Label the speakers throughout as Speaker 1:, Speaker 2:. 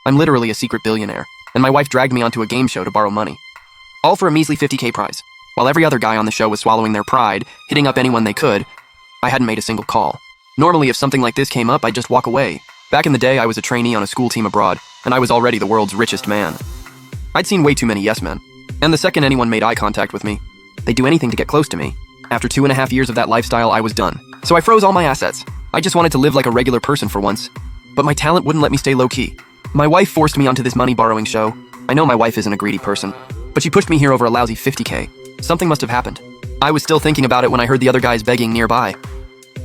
Speaker 1: I'm literally a secret billionaire, and my wife dragged me onto a game show to borrow money. All for a measly 50K prize. While every other guy on the show was swallowing their pride, hitting up anyone they could, I hadn't made a single call. Normally, if something like this came up, I'd just walk away. Back in the day, I was a trainee on a school team abroad, and I was already the world's richest man. I'd seen way too many yes men, and the second anyone made eye contact with me, they'd do anything to get close to me. After 2.5 years of that lifestyle, I was done. So I froze all my assets. I just wanted to live like a regular person for once. But my talent wouldn't let me stay low-key. My wife forced me onto this money-borrowing show. I know my wife isn't a greedy person, but she pushed me here over a lousy 50K. Something must have happened. I was still thinking about it when I heard the other guys begging nearby.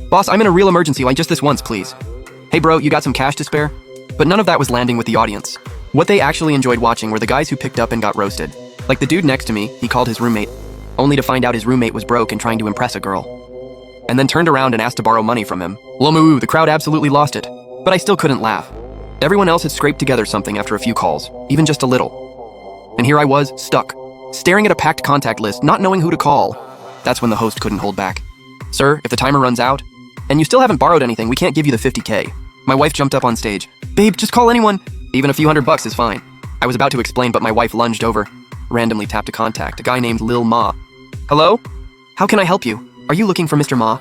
Speaker 1: Boss, I'm in a real emergency, like just this once, please. Hey bro, you got some cash to spare? But none of that was landing with the audience. What they actually enjoyed watching were the guys who picked up and got roasted. Like the dude next to me, he called his roommate, only to find out his roommate was broke and trying to impress a girl. And then turned around and asked to borrow money from him. Lomu, the crowd absolutely lost it. But I still couldn't laugh. Everyone else had scraped together something after a few calls, even just a little. And here I was, stuck, staring at a packed contact list, not knowing who to call. That's when the host couldn't hold back. Sir, if the timer runs out, and you still haven't borrowed anything, we can't give you the 50K. My wife jumped up on stage. Babe, just call anyone. Even a few $100 is fine. I was about to explain, but my wife lunged over, randomly tapped a contact, a guy named Lil Ma. Hello? How can I help you? Are you looking for Mr. Ma?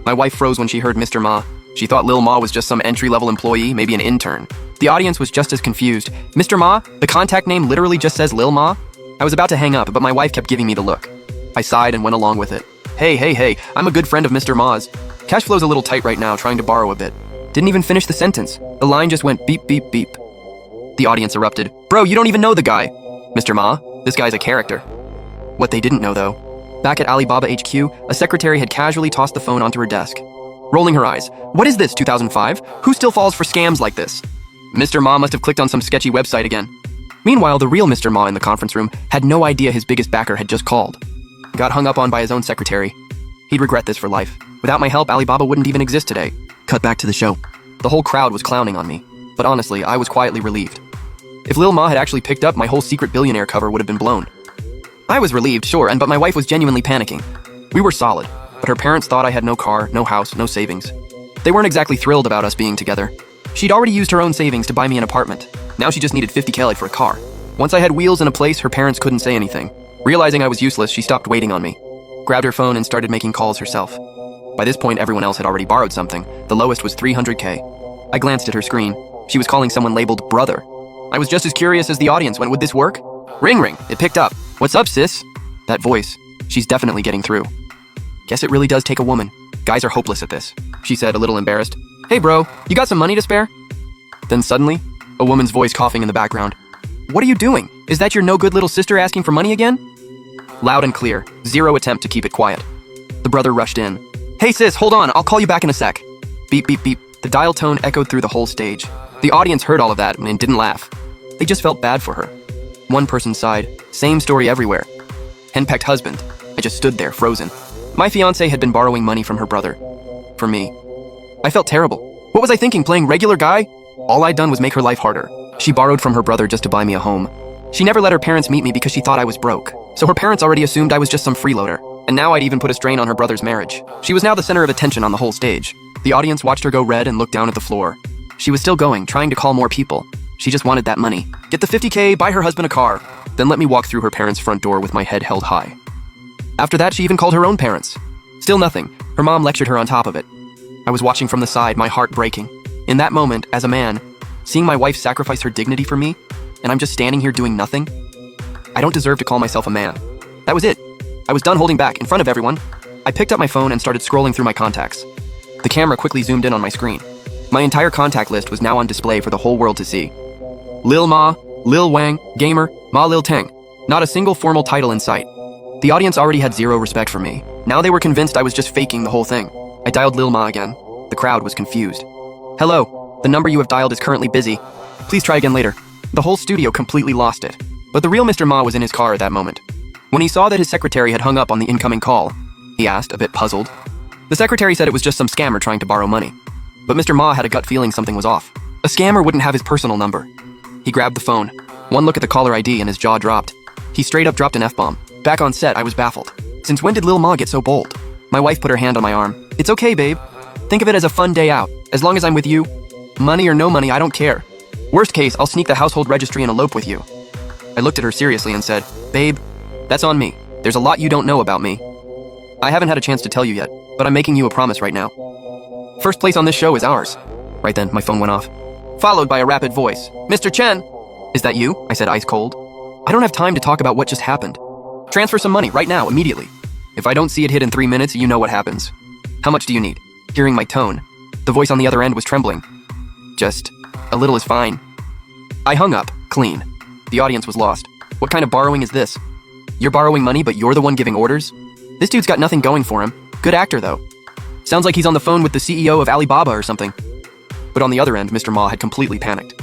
Speaker 1: My wife froze when she heard Mr. Ma. She thought Lil Ma was just some entry-level employee, maybe an intern. The audience was just as confused. Mr. Ma? The contact name literally just says Lil Ma? I was about to hang up, but my wife kept giving me the look. I sighed and went along with it. Hey, I'm a good friend of Mr. Ma's. Cash flow's a little tight right now, trying to borrow a bit. Didn't even finish the sentence. The line just went beep, beep, beep. The audience erupted. Bro, you don't even know the guy. Mr. Ma, this guy's a character. What they didn't know, though, back at Alibaba HQ, a secretary had casually tossed the phone onto her desk. Rolling her eyes. What is this, 2005? Who still falls for scams like this? Mr. Ma must have clicked on some sketchy website again. Meanwhile, the real Mr. Ma in the conference room had no idea his biggest backer had just called. Got hung up on by his own secretary. He'd regret this for life. Without my help, Alibaba wouldn't even exist today. Cut back to the show. The whole crowd was clowning on me, but honestly, I was quietly relieved. If Lil Ma had actually picked up, my whole secret billionaire cover would have been blown. I was relieved, sure, but my wife was genuinely panicking. We were solid, but her parents thought I had no car, no house, no savings. They weren't exactly thrilled about us being together. She'd already used her own savings to buy me an apartment. Now she just needed 50K for a car. Once I had wheels and a place, her parents couldn't say anything. Realizing I was useless, she stopped waiting on me, grabbed her phone and started making calls herself. By this point, everyone else had already borrowed something. The lowest was 300K. I glanced at her screen. She was calling someone labeled brother. I was just as curious as the audience when would this work? Ring. It picked up. What's up, sis? That voice. She's definitely getting through. Guess it really does take a woman. Guys are hopeless at this, she said, a little embarrassed. Hey bro, you got some money to spare? Then suddenly, a woman's voice coughing in the background. What are you doing? Is that your no-good little sister asking for money again? Loud and clear, zero attempt to keep it quiet. The brother rushed in. Hey sis, hold on, I'll call you back in a sec. Beep, beep, beep. The dial tone echoed through the whole stage. The audience heard all of that and didn't laugh. They just felt bad for her. One person sighed. Same story everywhere. Henpecked husband. I just stood there, frozen. My fiancée had been borrowing money from her brother. For me. I felt terrible. What was I thinking, playing regular guy? All I'd done was make her life harder. She borrowed from her brother just to buy me a home. She never let her parents meet me because she thought I was broke. So her parents already assumed I was just some freeloader. And now I'd even put a strain on her brother's marriage. She was now the center of attention on the whole stage. The audience watched her go red and looked down at the floor. She was still going, trying to call more people. She just wanted that money. Get the 50K, buy her husband a car. Then let me walk through her parents' front door with my head held high. After that, she even called her own parents. Still nothing. Her mom lectured her on top of it. I was watching from the side, my heart breaking. In that moment, as a man, seeing my wife sacrifice her dignity for me, and I'm just standing here doing nothing, I don't deserve to call myself a man. That was it. I was done holding back in front of everyone. I picked up my phone and started scrolling through my contacts. The camera quickly zoomed in on my screen. My entire contact list was now on display for the whole world to see. Lil Ma, Lil Wang, Gamer, Ma Lil Teng. Not a single formal title in sight. The audience already had zero respect for me. Now they were convinced I was just faking the whole thing. I dialed Lil Ma again. The crowd was confused. Hello, the number you have dialed is currently busy. Please try again later. The whole studio completely lost it. But the real Mr. Ma was in his car at that moment. When he saw that his secretary had hung up on the incoming call, he asked, a bit puzzled. The secretary said it was just some scammer trying to borrow money. But Mr. Ma had a gut feeling something was off. A scammer wouldn't have his personal number. He grabbed the phone. One look at the caller ID and his jaw dropped. He straight up dropped an F-bomb. Back on set, I was baffled. Since when did Lil Ma get so bold? My wife put her hand on my arm. It's okay, babe. Think of it as a fun day out. As long as I'm with you. Money or no money, I don't care. Worst case, I'll sneak the household registry and elope with you. I looked at her seriously and said, Babe, that's on me. There's a lot you don't know about me. I haven't had a chance to tell you yet, but I'm making you a promise right now. First place on this show is ours. Right then, my phone went off, followed by a rapid voice. Mr. Chen! Is that you? I said ice cold. I don't have time to talk about what just happened. Transfer some money right now, immediately. If I don't see it hit in 3 minutes, you know what happens. How much do you need? Hearing my tone, the voice on the other end was trembling. Just a little is fine. I hung up, clean. The audience was lost. What kind of borrowing is this? You're borrowing money, but you're the one giving orders? This dude's got nothing going for him. Good actor, though. Sounds like he's on the phone with the CEO of Alibaba or something. But on the other end, Mr. Ma had completely panicked.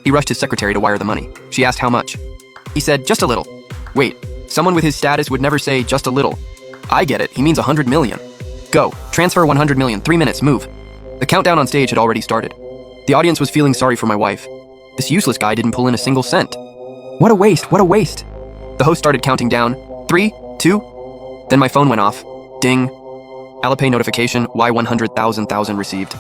Speaker 1: He rushed his secretary to wire the money. She asked how much. He said, just a little. Wait, someone with his status would never say just a little. I get it, he means 100 million. Go, transfer 100 million, 3 minutes, move. The countdown on stage had already started. The audience was feeling sorry for my wife. This useless guy didn't pull in a single cent. What a waste, what a waste. The host started counting down. 3, 2. Then my phone went off. Ding. Alipay notification, Y100,000 received.